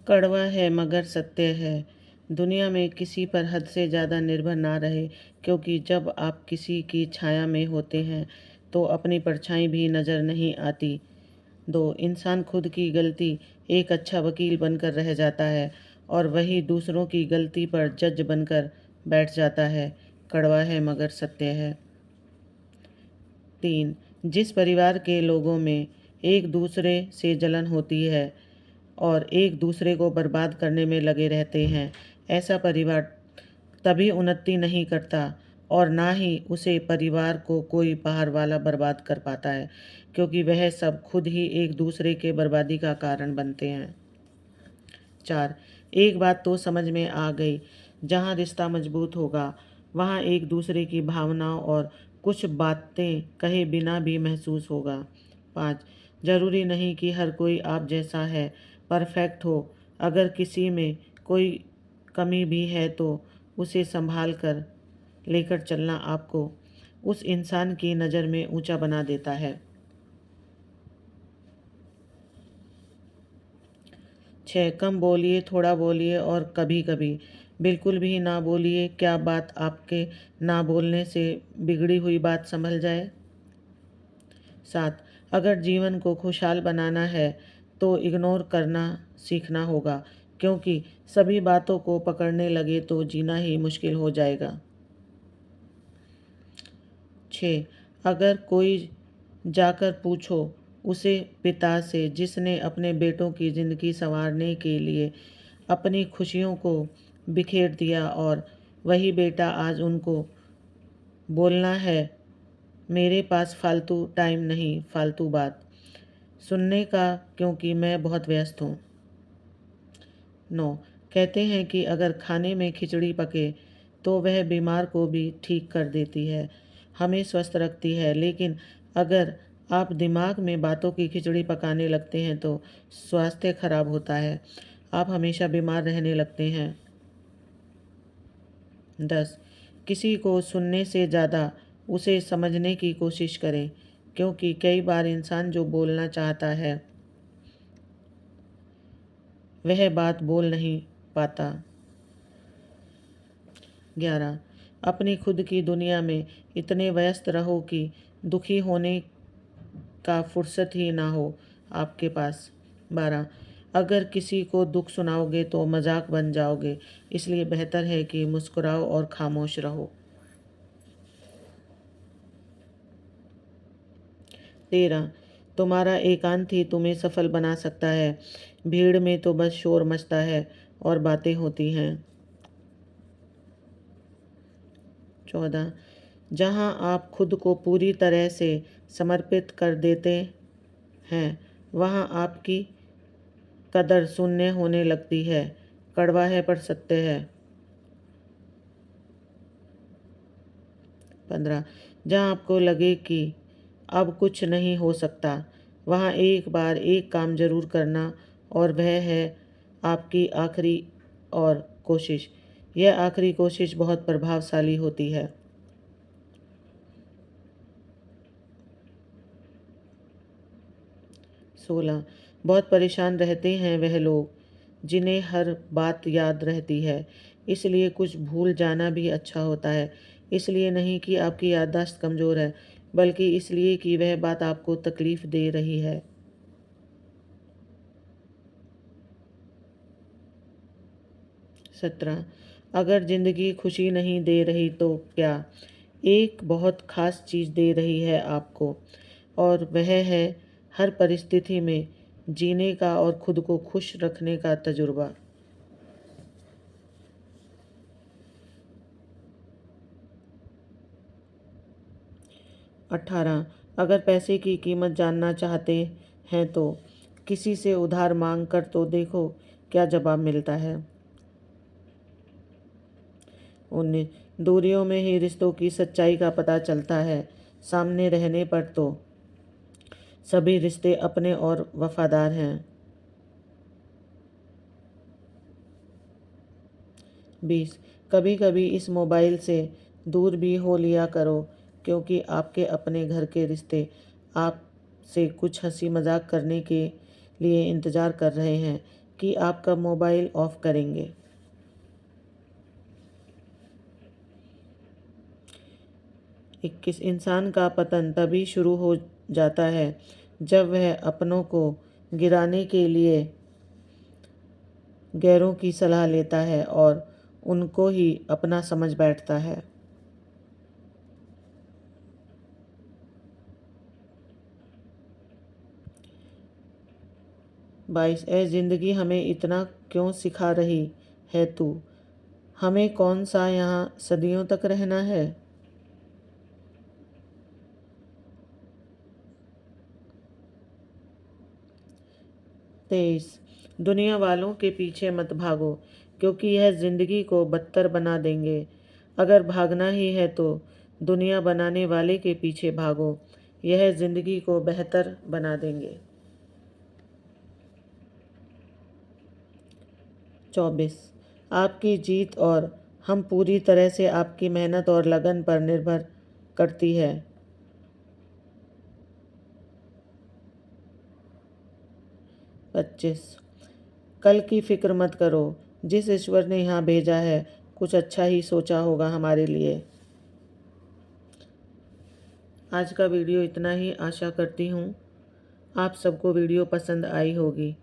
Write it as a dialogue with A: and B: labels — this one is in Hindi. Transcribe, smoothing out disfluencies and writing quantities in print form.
A: कड़वा है मगर सत्य है। दुनिया में किसी पर हद से ज़्यादा निर्भर ना रहे, क्योंकि जब आप किसी की छाया में होते हैं तो अपनी परछाई भी नज़र नहीं आती। 2, इंसान खुद की गलती एक अच्छा वकील बनकर रह जाता है और वही दूसरों की गलती पर जज बनकर बैठ जाता है। कड़वा है मगर सत्य है। 3, जिस परिवार के लोगों में एक दूसरे से जलन होती है और एक दूसरे को बर्बाद करने में लगे रहते हैं, ऐसा परिवार तभी उन्नति नहीं करता और ना ही उसे परिवार को कोई बाहर वाला बर्बाद कर पाता है, क्योंकि वह सब खुद ही एक दूसरे के बर्बादी का कारण बनते हैं। 4, एक बात तो समझ में आ गई, जहाँ रिश्ता मजबूत होगा वहाँ एक दूसरे की भावनाओं और कुछ बातें कहे बिना भी महसूस होगा। 5, जरूरी नहीं कि हर कोई आप जैसा है, परफेक्ट हो। अगर किसी में कोई कमी भी है तो उसे संभाल कर लेकर चलना आपको उस इंसान की नज़र में ऊंचा बना देता है। 6, कम बोलिए, थोड़ा बोलिए और कभी कभी बिल्कुल भी ना बोलिए। क्या बात आपके ना बोलने से बिगड़ी हुई बात संभल जाए। 7, अगर जीवन को खुशहाल बनाना है तो इग्नोर करना सीखना होगा, क्योंकि सभी बातों को पकड़ने लगे तो जीना ही मुश्किल हो जाएगा। 6, अगर कोई जाकर पूछो उसे पिता से जिसने अपने बेटों की ज़िंदगी संवारने के लिए अपनी खुशियों को बिखेर दिया और वही बेटा आज उनको बोलना है मेरे पास फालतू टाइम नहीं, फालतू बात सुनने का, क्योंकि मैं बहुत व्यस्त हूँ। 9, कहते हैं कि अगर खाने में खिचड़ी पके तो वह बीमार को भी ठीक कर देती है, हमें स्वस्थ रखती है, लेकिन अगर आप दिमाग में बातों की खिचड़ी पकाने लगते हैं तो स्वास्थ्य खराब होता है, आप हमेशा बीमार रहने लगते हैं। 10, किसी को सुनने से ज़्यादा उसे समझने की कोशिश करें, क्योंकि कई बार इंसान जो बोलना चाहता है वह बात बोल नहीं पाता। 11, अपनी खुद की दुनिया में इतने व्यस्त रहो कि दुखी होने का फुर्सत ही ना हो आपके पास। 12, अगर किसी को दुख सुनाओगे तो मजाक बन जाओगे, इसलिए बेहतर है कि मुस्कुराओ और खामोश रहो। 13, तुम्हारा एकांत ही तुम्हें सफल बना सकता है, भीड़ में तो बस शोर मचता है और बातें होती हैं। 14, जहाँ आप खुद को पूरी तरह से समर्पित कर देते हैं वहाँ आपकी कदर शून्य होने लगती है। कड़वा है पर सत्य है। 15, जहाँ आपको लगे कि अब कुछ नहीं हो सकता वहाँ एक बार एक काम जरूर करना, और वह है आपकी आखिरी और कोशिश। यह आखिरी कोशिश बहुत प्रभावशाली होती है। 16, बहुत परेशान रहते हैं वह लोग जिन्हें हर बात याद रहती है, इसलिए कुछ भूल जाना भी अच्छा होता है। इसलिए नहीं कि आपकी याददाश्त कमज़ोर है, बल्कि इसलिए कि वह बात आपको तकलीफ़ दे रही है। 17, अगर ज़िंदगी खुशी नहीं दे रही तो क्या एक बहुत ख़ास चीज़ दे रही है आपको, और वह है हर परिस्थिति में जीने का और खुद को खुश रखने का तजुर्बा। 18, अगर पैसे की कीमत जानना चाहते हैं तो किसी से उधार मांग कर तो देखो क्या जवाब मिलता है। 19, दूरियों में ही रिश्तों की सच्चाई का पता चलता है, सामने रहने पर तो सभी रिश्ते अपने और वफादार हैं। 20, कभी कभी इस मोबाइल से दूर भी हो लिया करो, क्योंकि आपके अपने घर के रिश्ते आपसे कुछ हंसी मजाक करने के लिए इंतज़ार कर रहे हैं, कि आप कब मोबाइल ऑफ करेंगे। किस इंसान का पतन तभी शुरू हो जाता है जब वह अपनों को गिराने के लिए गैरों की सलाह लेता है और उनको ही अपना समझ बैठता है। 22 ए ज़िंदगी हमें इतना क्यों सिखा रही है तू, हमें कौन सा यहाँ सदियों तक रहना है। 23 दुनिया वालों के पीछे मत भागो क्योंकि यह ज़िंदगी को बदतर बना देंगे। अगर भागना ही है तो दुनिया बनाने वाले के पीछे भागो, यह ज़िंदगी को बेहतर बना देंगे। 24 आपकी जीत और हम पूरी तरह से आपकी मेहनत और लगन पर निर्भर करती है। 25 कल की फिक्र मत करो, जिस ईश्वर ने यहाँ भेजा है कुछ अच्छा ही सोचा होगा हमारे लिए। आज का वीडियो इतना ही, आशा करती हूँ आप सबको वीडियो पसंद आई होगी।